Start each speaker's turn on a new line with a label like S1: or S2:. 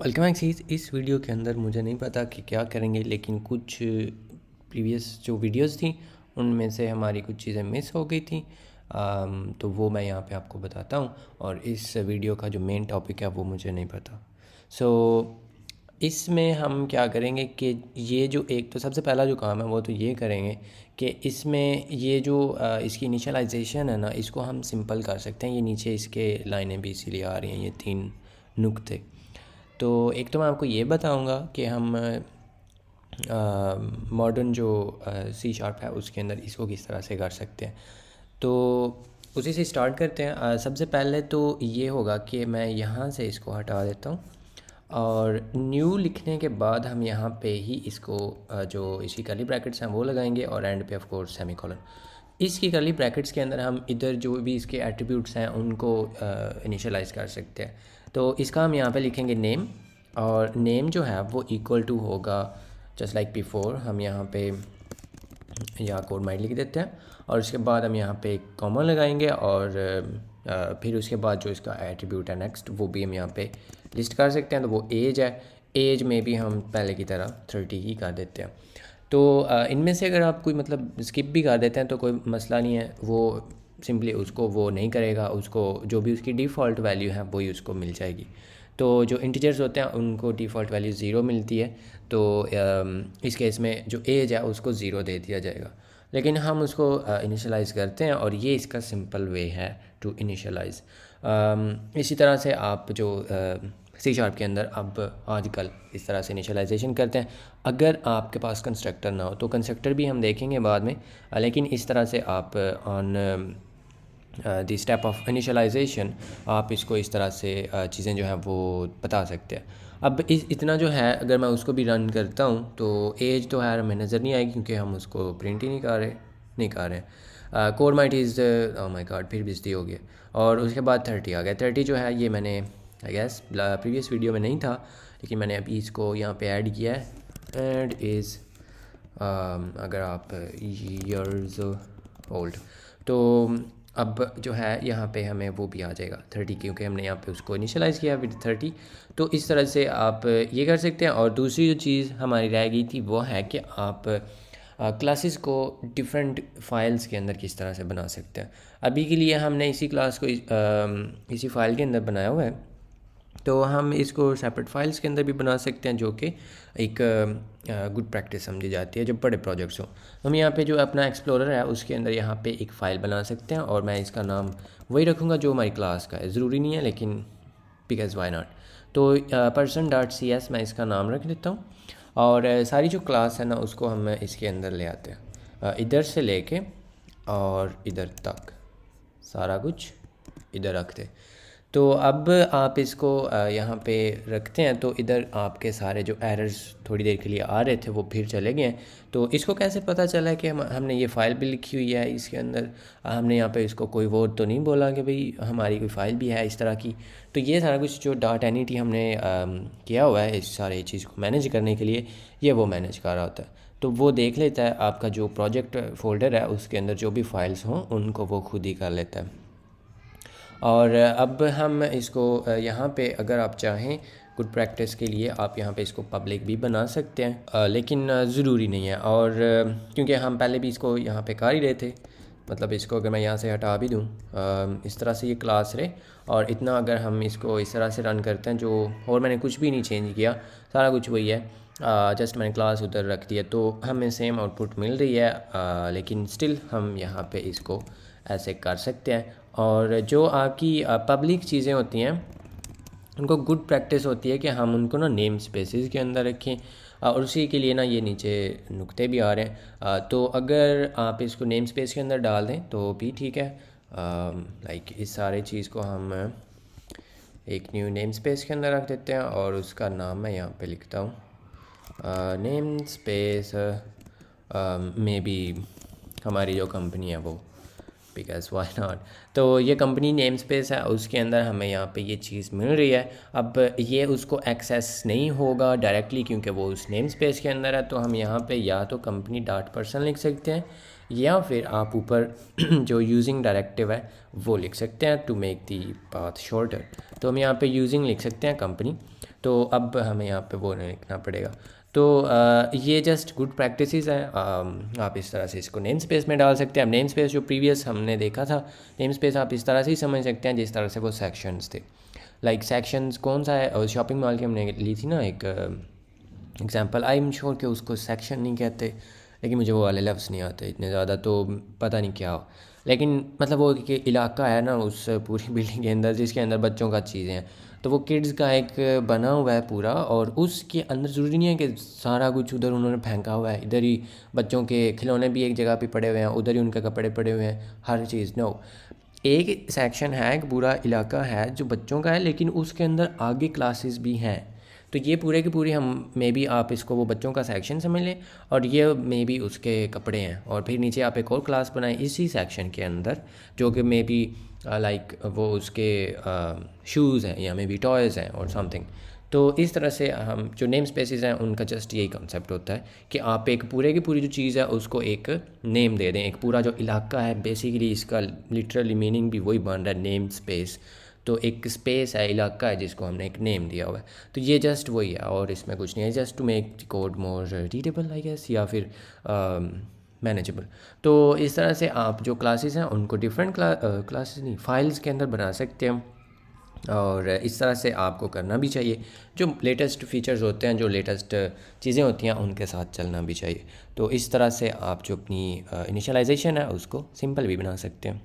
S1: Welcome axes. इस video के अंदर मुझे नहीं पता कि क्या करेंगे, लेकिन कुछ प्रीवियस जो वीडियोस थी उनमें से हमारी कुछ चीज़ें मिस हो गई थी। तो वो मैं यहाँ पे आपको बताता हूँ, और इस वीडियो का जो मेन टॉपिक है वो मुझे नहीं पता। सो इसमें हम क्या करेंगे कि ये जो एक तो सबसे पहला जो काम है वो तो ये करेंगे कि इसमें ये जो इसकी इनिशियलाइजेशन है ना, इसको हम सिंपल कर सकते हैं। ये नीचे इसके लाइनें भी इसीलिए आ रही हैं, ये 3 नुक्ते। तो एक तो मैं आपको ये बताऊंगा कि हम मॉडर्न जो सी शार्प है उसके अंदर इसको किस तरह से कर सकते हैं। तो उसी से स्टार्ट करते हैं। सबसे पहले तो ये होगा कि मैं यहाँ से इसको हटा देता हूँ, और न्यू लिखने के बाद हम यहाँ पे ही इसको जो इसकी कर्ली ब्रैकेट्स हैं वो लगाएंगे, और एंड पे ऑफ कोर्स सेमीकोलन। इसकी कर्ली ब्रैकेट्स के अंदर हम इधर जो भी इसके एट्रीब्यूट्स हैं उनको इनिशियलाइज़ कर सकते हैं। तो इसका हम यहाँ पे लिखेंगे नेम, और नेम जो है वो इक्वल टू होगा जस्ट लाइक बिफोर। हम यहाँ पे या कोड माइंड लिख देते हैं, और उसके बाद हम यहाँ पे कॉमा लगाएंगे, और फिर उसके बाद जो इसका एट्रीब्यूट है नेक्स्ट वो भी हम यहाँ पे लिस्ट कर सकते हैं। तो वो एज है, एज में भी हम पहले की तरह 30 ही कर देते हैं। तो इनमें से अगर आप कोई मतलब स्किप भी कर देते हैं तो कोई मसला नहीं है, वो सिंपली उसको वो नहीं करेगा, उसको जो भी उसकी डिफ़ॉल्ट वैल्यू है वही उसको मिल जाएगी। तो जो इंटीजर्स होते हैं उनको डिफ़ॉल्ट वैल्यू 0 मिलती है, तो इस केस में जो एज है उसको 0 दे दिया जाएगा। लेकिन हम उसको इनिशियलाइज़ करते हैं, और ये इसका सिंपल वे है टू इनिशियलाइज़। इसी तरह से आप जो सी शार्प के अंदर अब आजकल इस तरह से इनिशियलाइजेशन करते हैं। अगर आपके पास कंस्ट्रक्टर ना हो तो कंस्ट्रक्टर भी हम देखेंगे बाद में, लेकिन इस तरह से आप on the step of initialisation आप इसको इस तरह से चीज़ें जो हैं वो बता सकते हैं। अब इतना जो है अगर मैं उसको भी रन करता हूँ तो एज तो है हमें नज़र नहीं आएगी, क्योंकि हम उसको प्रिंट ही नहीं कर रहे। Code might is oh my God, फिर बिजली हो गया, और उसके बाद 30 आ गया। 30 जो है ये मैंने आई गेस प्रीवियस वीडियो में नहीं था, लेकिन मैंने अभी इसको यहाँ पे ऐड किया है। एंड इज़ अगर आप ईयर्स ओल्ड, तो अब जो है यहाँ पे हमें वो भी आ जाएगा 30, क्योंकि हमने यहाँ पे उसको इनिशियलाइज़ किया विद 30। तो इस तरह से आप ये कर सकते हैं। और दूसरी जो चीज़ हमारी रह गई थी वो है कि आप क्लासेस को डिफरेंट फाइल्स के अंदर किस तरह से बना सकते हैं। अभी के लिए हमने इसी क्लास को इसी फाइल के अंदर बनाया हुआ है, तो हम इसको सेपरेट फाइल्स के अंदर भी बना सकते हैं, जो कि एक गुड प्रैक्टिस समझी जाती है जब बड़े प्रोजेक्ट्स हों। हम यहाँ पे जो अपना एक्सप्लोरर है उसके अंदर यहाँ पे एक फ़ाइल बना सकते हैं, और मैं इसका नाम वही रखूँगा जो हमारी क्लास का है। ज़रूरी नहीं है, लेकिन बिकॉज़ वाई नॉट। तो person.cs मैं इसका नाम रख देता हूँ, और सारी जो क्लास है ना उसको हम इसके अंदर ले आते हैं। इधर से लेके और इधर तक सारा कुछ इधर रखते हैं। तो अब आप इसको यहाँ पे रखते हैं, तो इधर आपके सारे जो एरर्स थोड़ी देर के लिए आ रहे थे वो फिर चले गए हैं। तो इसको कैसे पता चला कि हमने ये फ़ाइल भी लिखी हुई है इसके अंदर। हमने यहाँ पे इसको कोई वो तो नहीं बोला कि भाई हमारी कोई फ़ाइल भी है इस तरह की। तो ये सारा कुछ जो .NET हमने किया हुआ है इस सारे चीज़ को मैनेज करने के लिए, ये वो मैनेज कर रहा होता है। तो वो देख लेता है आपका जो प्रोजेक्ट फ़ोल्डर है उसके अंदर जो भी फाइल्स हों उनको वो खुद ही कर लेता है। और अब हम इसको यहाँ पे अगर आप चाहें गुड प्रैक्टिस के लिए आप यहाँ पे इसको पब्लिक भी बना सकते हैं, लेकिन ज़रूरी नहीं है। और क्योंकि हम पहले भी इसको यहाँ पे कर ही रहे थे, मतलब इसको अगर मैं यहाँ से हटा भी दूँ इस तरह से ये क्लास रहे, और इतना अगर हम इसको इस तरह से रन करते हैं जो, और मैंने कुछ भी नहीं चेंज किया, सारा कुछ वही है, जस्ट मैंने क्लास उधर रख दिया, तो हमें सेम आउटपुट मिल रही है। लेकिन स्टिल हम यहाँ पे इसको ऐसे कर सकते हैं। और जो आपकी पब्लिक चीज़ें होती हैं उनको गुड प्रैक्टिस होती है कि हम उनको ना नेम स्पेसेस के अंदर रखें, और उसी के लिए ना ये नीचे नुक्ते भी आ रहे हैं। तो अगर आप इसको नेम स्पेस के अंदर डाल दें तो भी ठीक है। लाइक इस सारे चीज़ को हम एक न्यू नेम स्पेस के अंदर रख देते हैं, और उसका नाम मैं यहाँ पे लिखता हूँ नेम स्पेस में भी हमारी जो कंपनी है वो, बिकॉज वाई नॉट। तो ये कंपनी नेम स्पेस है, उसके अंदर हमें यहाँ पे ये चीज़ मिल रही है। अब ये उसको एक्सेस नहीं होगा डायरेक्टली क्योंकि वो उस नेम स्पेस के अंदर है, तो हम यहाँ पे या तो कंपनी डॉट पर्सन लिख सकते हैं, या फिर आप ऊपर जो यूजिंग डायरेक्टिव है वो लिख सकते हैं to make the path shorter. तो हम यहाँ पे यूजिंग लिख सकते हैं कंपनी। तो अब हमें यहाँ पे वो नहीं लिखना पड़ेगा। तो ये जस्ट गुड प्रैक्टिसेस हैं। आप इस तरह से इसको नेम स्पेस में डाल सकते हैं। अब नेम स्पेस जो प्रीवियस हमने देखा था, नेम स्पेस आप इस तरह से ही समझ सकते हैं जिस तरह से वो सेक्शंस थे। लाइक सेक्शंस कौन सा है, शॉपिंग मॉल की हमने ली थी ना एक एग्जांपल, आई एम श्योर कि उसको सेक्शन नहीं कहते, लेकिन मुझे वो वाले लफ्ज़ नहीं आते इतने ज़्यादा, तो पता नहीं क्या हो। लेकिन मतलब वो कि इलाका है ना उस पूरी बिल्डिंग के अंदर जिसके अंदर बच्चों का चीज़ें हैं, तो वो किड्स का एक बना हुआ है पूरा, और उसके अंदर ज़रूरी नहीं है कि सारा कुछ उधर उन्होंने फेंका हुआ है, इधर ही बच्चों के खिलौने भी एक जगह पे पड़े हुए हैं, उधर ही उनके कपड़े पड़े हुए हैं, हर चीज़ नो। एक सेक्शन है, एक पूरा इलाका है जो बच्चों का है, लेकिन उसके अंदर आगे क्लासेस भी हैं। तो ये पूरे की पूरी हम मे बी आप इसको वो बच्चों का सेक्शन समझ लें, और ये मे बी उसके कपड़े हैं, और फिर नीचे आप एक और क्लास बनाएं इसी सेक्शन के अंदर जो कि मे बी लाइक वो उसके शूज़ हैं या मे बी टॉयज़ हैं और समथिंग। तो इस तरह से हम जो नेम स्पेसेस हैं उनका जस्ट यही कंसेप्ट होता है कि आप एक पूरे की पूरी जो चीज़ है उसको एक नेम दे दें। एक पूरा जो इलाका है बेसिकली इसका लिटरली मीनिंग भी वही बन रहा है, नेम स्पेस। तो एक स्पेस है, इलाका है जिसको हमने एक नेम दिया हुआ है। तो ये जस्ट वही है और इसमें कुछ नहीं है, just to make the code more readable I guess, या फिर मैनेजेबल। तो इस तरह से आप जो क्लासेस हैं उनको डिफरेंट क्लासेस नहीं फाइल्स के अंदर बना सकते हैं, और इस तरह से आपको करना भी चाहिए। जो लेटेस्ट फीचर्स होते हैं, जो लेटेस्ट चीज़ें होती हैं उनके साथ चलना भी चाहिए। तो इस तरह से आप जो अपनी इनिशियलाइजेशन है उसको सिंपल भी बना सकते हैं।